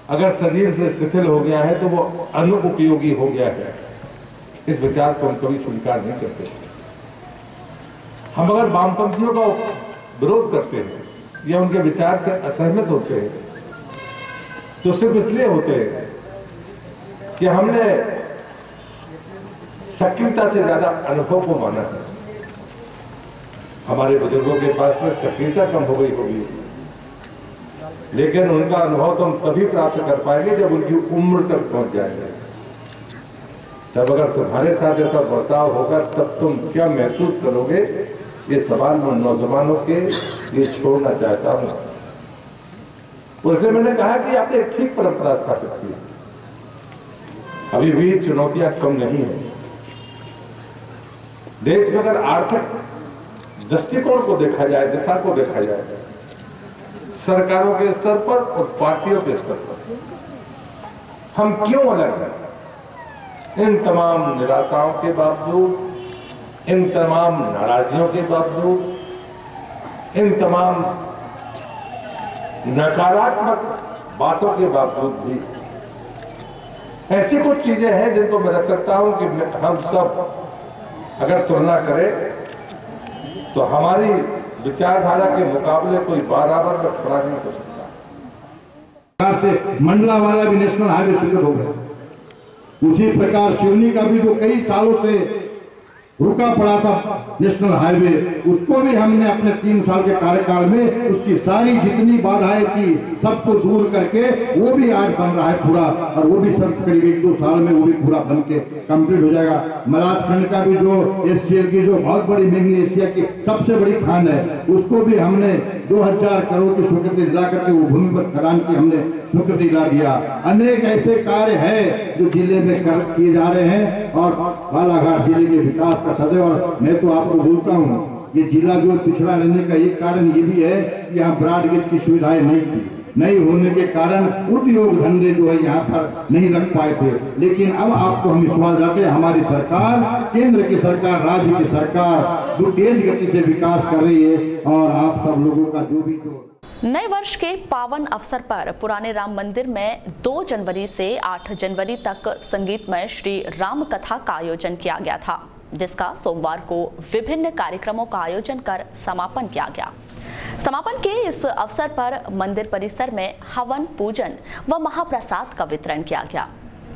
अगर शरीर से शिथिल हो गया है तो वो अनुपयोगी हो गया है। इस विचार को हम कभी स्वीकार नहीं करते। हम अगर वामपंथियों का विरोध करते हैं या उनके विचार से असहमत होते हैं तो सिर्फ इसलिए होते हैं कि हमने सक्रियता से ज्यादा अनुभव को माना है। हमारे बुजुर्गों के पास में सक्रियता कम हो गई होगी, लेकिन उनका अनुभव तो हम तभी प्राप्त कर पाएंगे जब उनकी उम्र तक पहुंच जाएंगे। तब अगर तुम्हारे साथ ऐसा बर्ताव होगा तब तुम क्या महसूस करोगे, ये सवाल मैं नौजवानों के लिए छोड़ना चाहता हूं। इसलिए मैंने कहा कि आपने एक ठीक परंपरा स्थापित की, अभी भी चुनौतियां कम नहीं है। देश में अगर आर्थिक दृष्टिकोण को देखा जाए, दिशा को देखा जाए, सरकारों के स्तर पर और पार्टियों के स्तर पर हम क्यों अलग हैं? इन तमाम निराशाओं के बावजूद, इन तमाम नाराजियों के बावजूद, इन तमाम नकारात्मक बातों के बावजूद भी ऐसी कुछ चीजें हैं जिनको मैं रख सकता हूं कि हम सब अगर तुलना करें तो हमारी विचारधारा के मुकाबले कोई बराबर में खड़ा नहीं हो सकता। से मंडला वाला भी नेशनल हाईवे शुरू हो गया, उसी प्रकार सिवनी का भी जो कई सालों से रुका पड़ा था नेशनल हाईवे, उसको भी हमने अपने 3 साल के कार्यकाल में उसकी सारी जितनी बाधाएं थी सबको दूर करके वो भी आज बन रहा है पूरा, और वो भी सब करीब 1-2 साल में वो भी पूरा बन के कंप्लीट हो जाएगा। मलाज खंड का भी जो SCL की जो बहुत बड़ी मैग्नी एशिया की सबसे बड़ी खान है, उसको भी हमने 2000 करोड़ की स्वीकृति दिला करके वो भूमिगत खदान की हमने स्वीकृति दिला दिया। अनेक ऐसे कार्य है जो जिले में किए जा रहे हैं और बालाघाट जिले के विकास का सदैव। और मैं तो आपको बोलता हूँ ये जिला जो पिछड़ा रहने का एक कारण ये भी है कि यहाँ ब्रॉडगेज की सुविधाएं नहीं थी, नहीं होने के कारण उद्योग धंधे जो है यहाँ पर नहीं लग पाए थे। लेकिन अब आपको हम विश्वास दिलाते हैं हमारी सरकार, केंद्र की सरकार, राज्य की सरकार जो तेज गति से विकास कर रही है, और आप सब लोगों का जो भी नए वर्ष के पावन अवसर पर पुराने राम मंदिर में 2 जनवरी से 8 जनवरी तक संगीतमय श्री राम कथा का आयोजन किया गया था, जिसका सोमवार को विभिन्न कार्यक्रमों का आयोजन कर समापन किया गया। समापन के इस अवसर पर मंदिर परिसर में हवन, पूजन व महाप्रसाद का वितरण किया गया।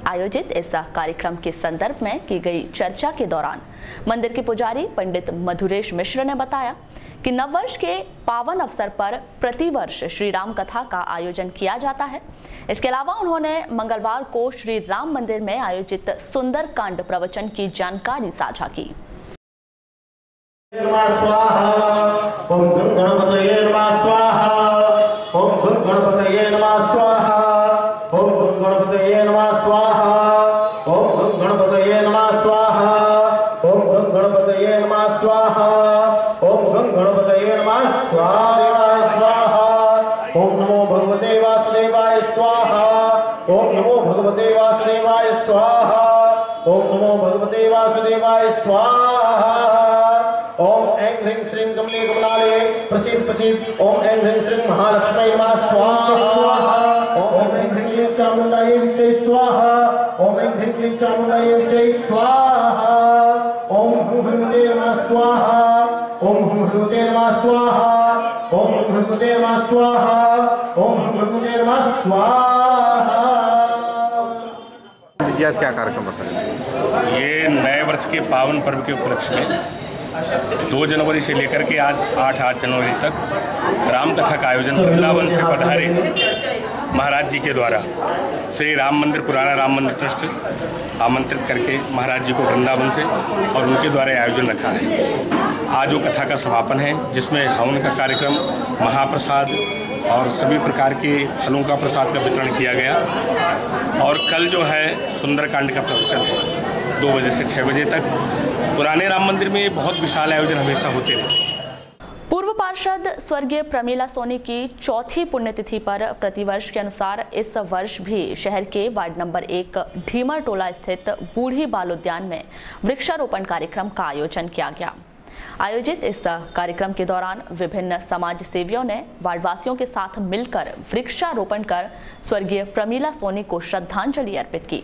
आयोजित इस कार्यक्रम के संदर्भ में की गई चर्चा के दौरान मंदिर के पुजारी पंडित मधुरेश मिश्र ने बताया कि नववर्ष के पावन अवसर पर प्रतिवर्ष श्री राम कथा का आयोजन किया जाता है। इसके अलावा उन्होंने मंगलवार को श्री राम मंदिर में आयोजित सुंदर कांड प्रवचन की जानकारी साझा की। ओम गणपतये नमः स्वाहा, ओम गणपतये नमः स्वाहा, ओम गणपतये नमः स्वाहा, ओम गणपतये नमः स्वाहा, ओम गणपतये नमः स्वाहा, ओम गणपतये नमः स्वाहा, ओम नमो भगवते वासुदेवाय स्वाहा, ओम नमो भगवते वासुदेवाय स्वाहा, ओम नमो भगवते वासुदेवाय स्वाहा। ओम ऐं ह्रीं श्रीं कमले कमलालये प्रसीद प्रसीद, ओम ऐं ह्रीं श्रीं महालक्ष्मी नमः स्वाहा, ओम ऐं ह्रीं क्लीं चामुण्डायै विच्चे स्वाहा, ओम ऐं ह्रीं क्लीं चामुण्डायै विच्चे स्वाहा, ओम हुं ह्रीं नमः स्वाहा, ओम हुं ह्रीं नमः स्वाहा, ओम हुं ह्रीं नमः स्वाहा, ओम हुं ह्रीं नमः स्वाहा। आज क्या कार्यक्रम बताएं? ये नए वर्ष के पावन पर्व के उपलक्ष्य में 2 जनवरी से लेकर के आज 8 जनवरी तक राम कथा का आयोजन वृंदावन से पधारे महाराज जी के द्वारा श्री राम मंदिर, पुराना राम मंदिर ट्रस्ट आमंत्रित करके महाराज जी को वृंदावन से और उनके द्वारा आयोजन रखा है। आज वो कथा का समापन है, जिसमें हवन का कार्यक्रम, महाप्रसाद और सभी प्रकार के फलों का प्रसाद का वितरण किया गया। और कल जो है सुंदरकांड का प्रवचन है 2 बजे से 6 बजे तक। पुराने राम मंदिर में बहुत विशाल आयोजन हमेशा होते रहते हैं। पूर्व पार्षद स्वर्गीय प्रमीला सोनी की 4थी पुण्यतिथि पर प्रतिवर्ष के अनुसार इस वर्ष भी शहर के वार्ड नंबर 1 ढीमर टोला स्थित बूढ़ी बाल उद्यान में वृक्षारोपण कार्यक्रम का आयोजन किया गया। आयोजित इस कार्यक्रम के दौरान विभिन्न समाज सेवियों ने वार्डवासियों के साथ मिलकर वृक्षारोपण कर स्वर्गीय प्रमीला सोनी को श्रद्धांजलि अर्पित की।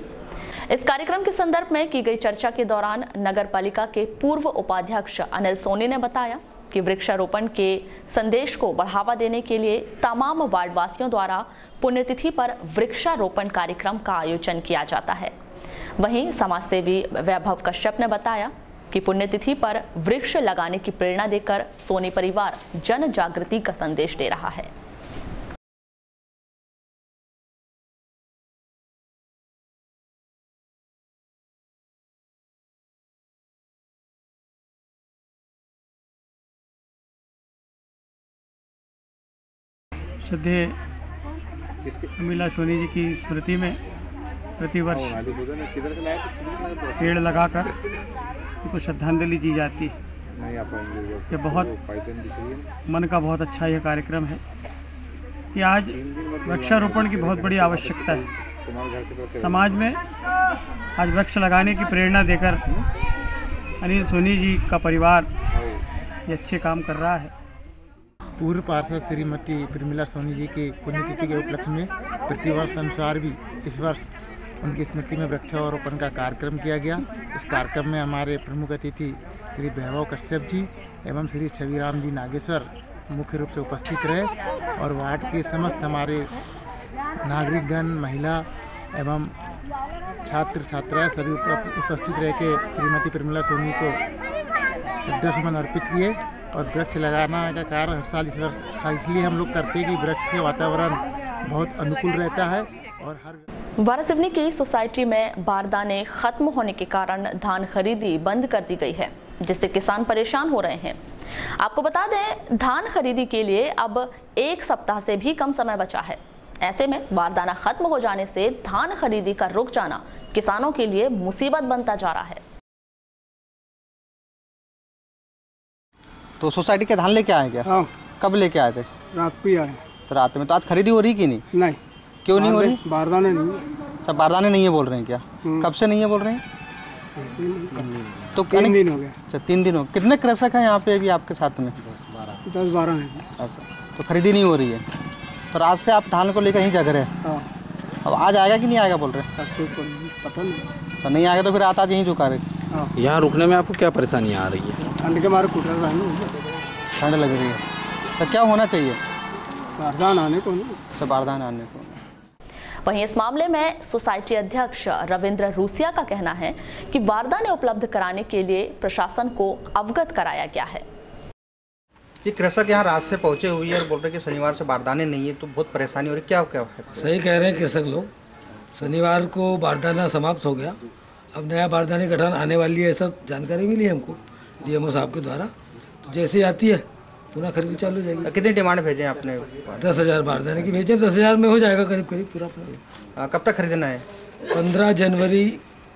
इस कार्यक्रम के संदर्भ में की गई चर्चा के दौरान नगर पालिका के पूर्व उपाध्यक्ष अनिल सोनी ने बताया कि वृक्षारोपण के संदेश को बढ़ावा देने के लिए तमाम वार्डवासियों द्वारा पुण्यतिथि पर वृक्षारोपण कार्यक्रम का आयोजन किया जाता है। वहीं समाजसेवी वैभव कश्यप ने बताया कि पुण्यतिथि पर वृक्ष लगाने की प्रेरणा देकर सोनी परिवार जन जागृति का संदेश दे रहा है। श्रद्धेय प्रमीला सोनी जी की स्मृति में प्रतिवर्ष पेड़ लगाकर उनको श्रद्धांजलि दी जाती है। ये बहुत मन का बहुत अच्छा यह कार्यक्रम है कि आज वृक्षारोपण की बहुत बड़ी आवश्यकता है। समाज में आज वृक्ष लगाने की प्रेरणा देकर अनिल सोनी जी का परिवार ये अच्छे काम कर रहा है। पूर्व पार्षद श्रीमती प्रमीला सोनी जी की पुण्यतिथि के उपलक्ष्य में प्रतिवर्ष अनुसार भी इस वर्ष उनकी स्मृति में वृक्षारोपण का कार्यक्रम किया गया। इस कार्यक्रम में हमारे प्रमुख अतिथि श्री वैभव कश्यप जी एवं श्री छविराम जी नागेश्वर मुख्य रूप से उपस्थित रहे और वार्ड के समस्त हमारे नागरिकगण, महिला एवं छात्र छात्राएं सभी उपस्थित रह के श्रीमती प्रमीला सोनी को श्रद्धा सुमन अर्पित किए और वृक्ष लगाना का कार्य हर साल इस वर्ष इसलिए हम लोग करते हैं कि वृक्ष से वातावरण बहुत अनुकूल रहता है। और हर वारासिवनी की सोसाइटी में बारदाने खत्म होने के कारण धान खरीदी बंद कर दी गई है, जिससे किसान परेशान हो रहे हैं। आपको बता दें, धान खरीदी के लिए अब 1 सप्ताह से भी कम समय बचा है। ऐसे में बारदाना खत्म हो जाने से धान खरीदी का रुक जाना किसानों के लिए मुसीबत बनता जा रहा है। तो सोसाइटी के धान लेके आए क्या? हाँ। कब लेके आए थे? रात को आए। तो रात में तो आज खरीदी हो रही कि नहीं? नहीं। क्यों नहीं हो रही? बारदाने नहीं। सब बारदाने नहीं है बोल रहे हैं क्या? कब से नहीं है बोल रहे हैं? तो 3 दिन हो गया। अच्छा 3 दिन हो। कितने कृषक हैं यहाँ पे अभी आपके साथ में? 10-12 हैं। अच्छा, तो खरीदी नहीं हो रही है। तो रात से आप धान को लेकर यहीं जग रहे हैं? हाँ। अब आज आएगा कि नहीं आएगा बोल रहे हैं? पता नहीं। तो नहीं आएगा तो फिर आज यहीं चुका रहे। यहाँ रुकने में आपको क्या परेशानियाँ आ रही है? ठंड के मारे कुटर रहे हैं। ठंड लग रही है तो क्या होना चाहिए? बारदान आने को। तो बारदान आने को। वहीं इस मामले में सोसाइटी अध्यक्ष रविंद्र रूसिया का कहना है कि बारदाने उपलब्ध कराने के लिए प्रशासन को अवगत कराया गया है। ये कृषक यहाँ रात से पहुंचे हुए और बोल रहे कि शनिवार से बारदाने नहीं है, तो बहुत परेशानी हो रही। क्या है? सही कह रहे हैं कृषक लोग। शनिवार को बारदाना समाप्त हो गया, अब नया बारदाने गठन आने वाली है, ऐसा जानकारी मिली है हमको डीएमओ साहब के द्वारा। तो जैसे ही आती है पुनः खरीदी चालू हो जाएगी। कितनी डिमांड भेजे आपने? 10,000 बारदाने की भेजे। 10,000 में हो जाएगा करीब करीब पूरा। कब तक खरीदना है? 15 जनवरी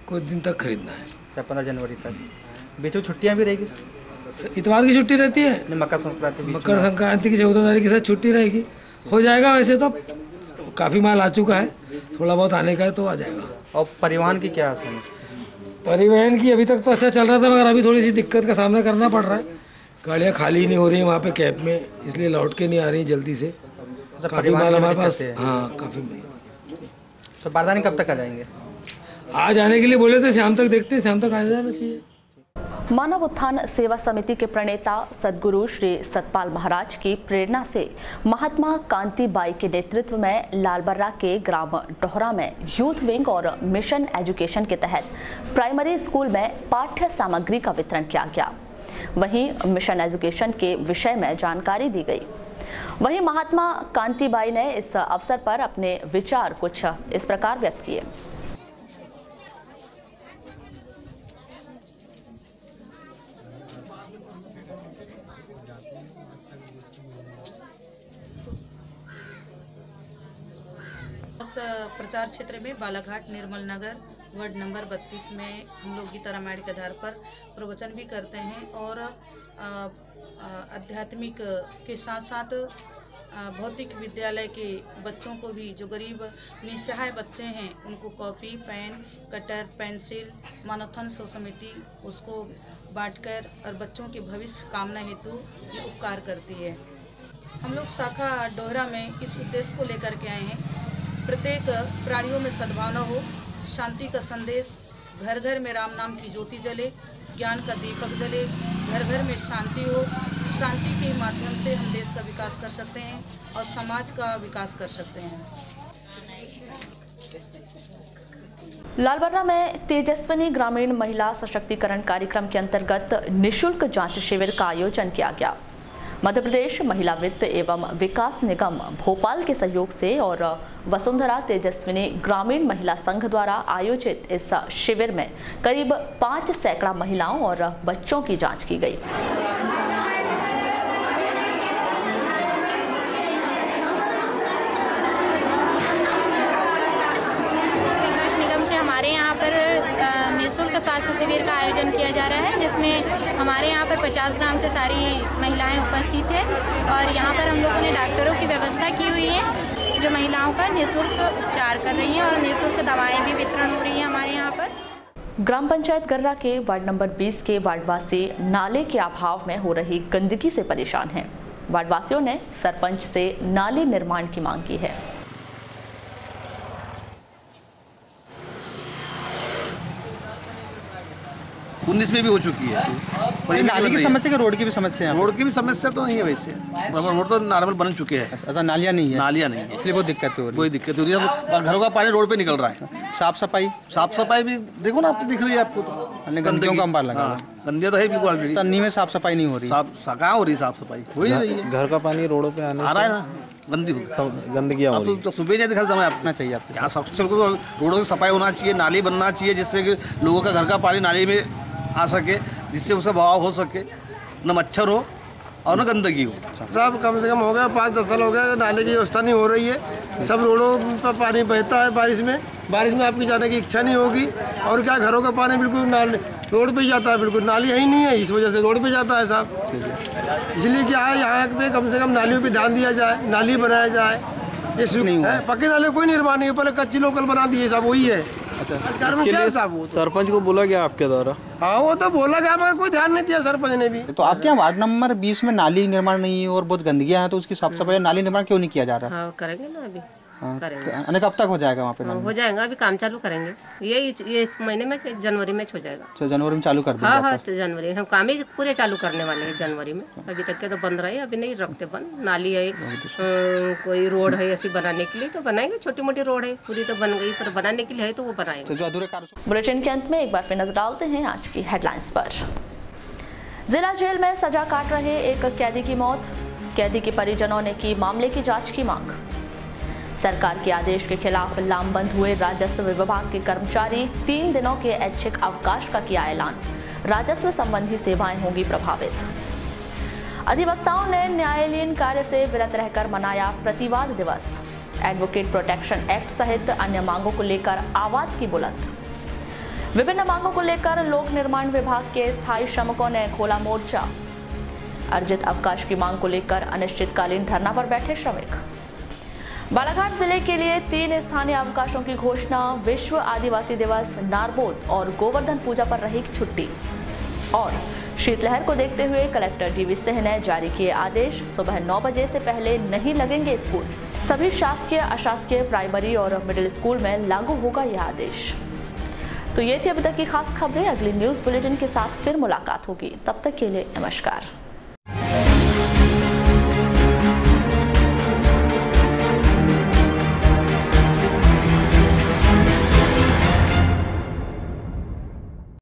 को दिन तक खरीदना है। 15 जनवरी तक। बीच में छुट्टियाँ भी रहेगी? इतवार की छुट्टी रहती है। मकर संक्रांति की 14 तारीख के साथ छुट्टी रहेगी। हो जाएगा। वैसे तो काफ़ी माल आ चुका है, थोड़ा बहुत आने का है तो आ जाएगा। और परिवहन की क्या? परिवहन की अभी तक तो अच्छा चल रहा था, मगर अभी थोड़ी सी दिक्कत का सामना करना पड़ रहा है। गाड़ियाँ खाली नहीं हो रही है वहाँ पे कैंप में, इसलिए लौट के नहीं आ रही जल्दी से। काफ़ी माल हमारे पास। हाँ, काफ़ी माल। तो बारदाने कब तक आ जाएंगे? आज आने के लिए बोले थे, शाम तक देखते हैं, शाम तक आ जाना चाहिए। मानव उत्थान सेवा समिति के प्रणेता सद्गुरु श्री सतपाल महाराज की प्रेरणा से महात्मा कांति बाई के नेतृत्व में लालबर्रा के ग्राम डोहरा में यूथ विंग और मिशन एजुकेशन के तहत प्राइमरी स्कूल में पाठ्य सामग्री का वितरण किया गया। वहीं मिशन एजुकेशन के विषय में जानकारी दी गई। वहीं महात्मा कांति बाई ने इस अवसर पर अपने विचार कुछ इस प्रकार व्यक्त किए। प्रचार क्षेत्र में बालाघाट निर्मल नगर वार्ड नंबर 32 में हम लोग गीता रामायण के आधार पर प्रवचन भी करते हैं और आध्यात्मिक के साथ साथ भौतिक विद्यालय के बच्चों को भी, जो गरीब निसहाय बच्चे हैं, उनको कॉपी, पेन, कटर, पेंसिल, मानवोत्थान सेवा समिति उसको बांटकर और बच्चों के भविष्य कामना हेतु ये उपकार करती है। हम लोग शाखा डोहरा में इस उद्देश्य को लेकर के आए हैं, प्रत्येक प्राणियों में सद्भावना हो, शांति का संदेश, घर घर में राम नाम की ज्योति जले, ज्ञान का दीपक जले, घर घर में शांति हो। शांति के माध्यम से हम देश का विकास कर सकते हैं और समाज का विकास कर सकते हैं। लालबर्रा में तेजस्विनी ग्रामीण महिला सशक्तिकरण कार्यक्रम के अंतर्गत निःशुल्क जांच शिविर का आयोजन किया गया। मध्य प्रदेश महिला वित्त एवं विकास निगम भोपाल के सहयोग से और वसुंधरा तेजस्विनी ग्रामीण महिला संघ द्वारा आयोजित इस शिविर में करीब 5 सैकड़ा महिलाओं और बच्चों की जांच की गई। हमारे यहाँ पर निःशुल्क स्वास्थ्य शिविर का आयोजन किया जा रहा है, जिसमें हमारे यहाँ पर 50 ग्राम से सारी महिलाएं उपस्थित हैं और यहाँ पर हम लोगों ने डॉक्टरों की व्यवस्था की हुई है, जो महिलाओं का निःशुल्क उपचार कर रही हैं और निःशुल्क दवाएं भी वितरण हो रही हैं हमारे यहाँ पर। ग्राम पंचायत गर्रा के वार्ड नंबर 20 के वार्डवासी नाले के अभाव में हो रही गंदगी से परेशान हैं। वार्डवासियों ने सरपंच से नाले निर्माण की मांग की है। 19 में भी हो चुकी है। नाली की समस्या का रोड की भी समस्या है? रोड की भी समस्या तो नहीं है वैसे, रोड तो नॉर्मल बन चुके हैं। अच्छा, नालियाँ नहीं है? नालियाँ नहीं है, इसलिए बहुत दिक्कत हो रही है। कोई दिक्कत हो रही है, घरों का पानी रोड पे निकल रहा है। साफ सफाई भी देखो ना, आपको दिख रही है आपको तो। गंदगियों का अंबार लगा। गंदगी तो है बिल्कुल ऑलरेडी। सन्नी में साफ सफाई नहीं हो रही। कहाँ हो रही साफ सफाई? हो ही रही है। घर का पानी रोडों पे आने आ रहा है ना, गंदगी हो रही है। तो सुबह नहीं दिखा मैं आपको चाहिए यहाँ सबसे रोडों की सफाई होना चाहिए, नाली बनना चाहिए जिससे कि लोगों का घर का पानी नाली में आ सके, जिससे उसका बहाव हो सके, न मच्छर हो और न गंदगी हो। साहब कम से कम हो गया 5-10 साल हो गया, नाले की व्यवस्था नहीं हो रही है। सब रोडों पर पानी बहता है बारिश में आपकी जाने की इच्छा नहीं होगी। और क्या घरों का पानी बिल्कुल नाले रोड पे ही जाता है, बिल्कुल नाली है ही नहीं है, इस वजह से रोड पे जाता है साहब। इसलिए क्या है यहाँ पे कम से कम नालियों पे ध्यान दिया जाए, नाली बनाया जाए। ये नहीं है पक्के नाले कोई निर्माण नहीं है, पहले कच्ची लोकल बना दिए साहब, वही है। इसके लिए सरपंच को बोला गया आपके द्वारा? हाँ वो तो बोला गया मगर कोई ध्यान नहीं दिया सरपंच ने भी। तो आपके यहाँ वार्ड नंबर 20 में नाली निर्माण नहीं है और बहुत गंदगी है, तो उसकी साफ सफाई नाली निर्माण क्यों नहीं किया जा रहा? हाँ करेंगे ना अभी करेंगे। कब तक हो जाएगा वहाँ पे? हो जाएगा, अभी काम चालू करेंगे, ये महीने में जनवरी में हो जाएगा। तो जनवरी में चालू कर देंगे? हाँ जनवरी हम काम ही पूरे चालू करने वाले हैं जनवरी में। अभी तक के तो बंद रहे, अभी नहीं रखते बंद। नाली है, कोई रोड है ऐसी बनाने के लिए तो बनाएंगे, छोटी मोटी रोड है, पूरी तो बन गई पर बनाने के लिए है तो वो बनाएंगे। जो अधूरे कार्य। बुलेटिन के अंत में एक बार फिर नजर डालते हैं आज की हेडलाइंस पर। जिला जेल में सजा काट रहे एक कैदी की मौत, कैदी के परिजनों ने की मामले की जांच की मांग। सरकार के आदेश के खिलाफ लामबंद हुए राजस्व विभाग के कर्मचारी, 3 दिनों के ऐच्छिक अवकाश का किया ऐलान, राजस्व संबंधी सेवाएं होंगी प्रभावित। अधिवक्ताओं ने न्यायालयीन कार्य से विरत रहकर मनाया प्रतिवाद दिवस, एडवोकेट प्रोटेक्शन एक्ट सहित अन्य मांगों को लेकर आवाज की बुलंद। विभिन्न मांगों को लेकर लोक निर्माण विभाग के स्थायी श्रमिकों ने खोला मोर्चा, अर्जित अवकाश की मांग को लेकर अनिश्चितकालीन धरना पर बैठे श्रमिक। बालाघाट जिले के लिए 3 स्थानीय अवकाशों की घोषणा, विश्व आदिवासी दिवस, नारबोद और गोवर्धन पूजा पर रहेगी छुट्टी। और शीतलहर को देखते हुए कलेक्टर डीवी सिंह ने जारी किए आदेश, सुबह 9 बजे से पहले नहीं लगेंगे स्कूल। सभी शासकीय, अशासकीय, प्राइमरी और मिडिल स्कूल में लागू होगा यह आदेश। तो ये थी अभी तक की खास खबरें। अगली न्यूज बुलेटिन के साथ फिर मुलाकात होगी, तब तक के लिए नमस्कार।